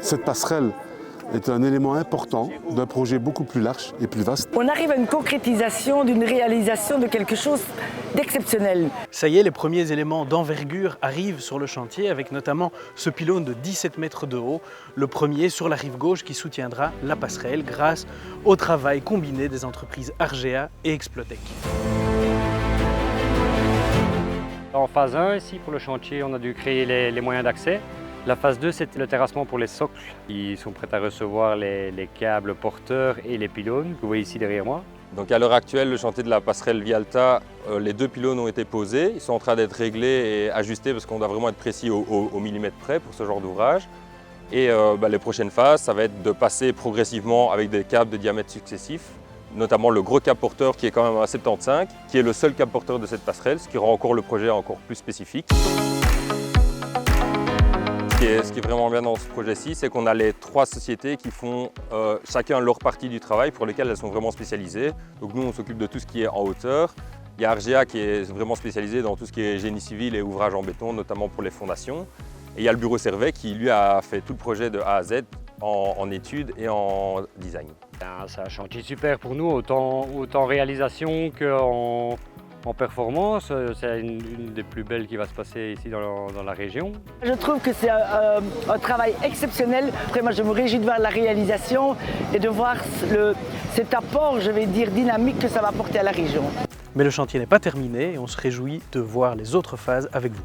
Cette passerelle est un élément important d'un projet beaucoup plus large et plus vaste. On arrive à une concrétisation d'une réalisation de quelque chose d'exceptionnel. Ça y est, les premiers éléments d'envergure arrivent sur le chantier avec notamment ce pylône de 17 mètres de haut, le premier sur la rive gauche qui soutiendra la passerelle grâce au travail combiné des entreprises Argea et Explotec. En phase 1, ici pour le chantier, on a dû créer les moyens d'accès. La phase 2, c'est le terrassement pour les socles. Ils sont prêts à recevoir les câbles porteurs et les pylônes que vous voyez ici derrière moi. Donc à l'heure actuelle, le chantier de la passerelle Vialta, les 2 pylônes ont été posés. Ils sont en train d'être réglés et ajustés parce qu'on doit vraiment être précis au millimètre près pour ce genre d'ouvrage. Et les prochaines phases, ça va être de passer progressivement avec des câbles de diamètre successifs, notamment le gros câble porteur qui est quand même à 75, qui est le seul câble porteur de cette passerelle, ce qui rend encore le projet encore plus spécifique. Ce qui est vraiment bien dans ce projet-ci, c'est qu'on a les 3 sociétés qui font chacun leur partie du travail pour lesquelles elles sont vraiment spécialisées. Donc nous, on s'occupe de tout ce qui est en hauteur. Il y a Argea qui est vraiment spécialisé dans tout ce qui est génie civil et ouvrages en béton, notamment pour les fondations. Et il y a le bureau Servet qui, lui, a fait tout le projet de A à Z en études et en design. C'est un chantier super pour nous, autant en réalisation qu'en performance. C'est une des plus belles qui va se passer ici dans la région. Je trouve que c'est un travail exceptionnel. Après, moi, je me réjouis de voir la réalisation et de voir cet apport, je vais dire, dynamique que ça va apporter à la région. Mais le chantier n'est pas terminé et on se réjouit de voir les autres phases avec vous.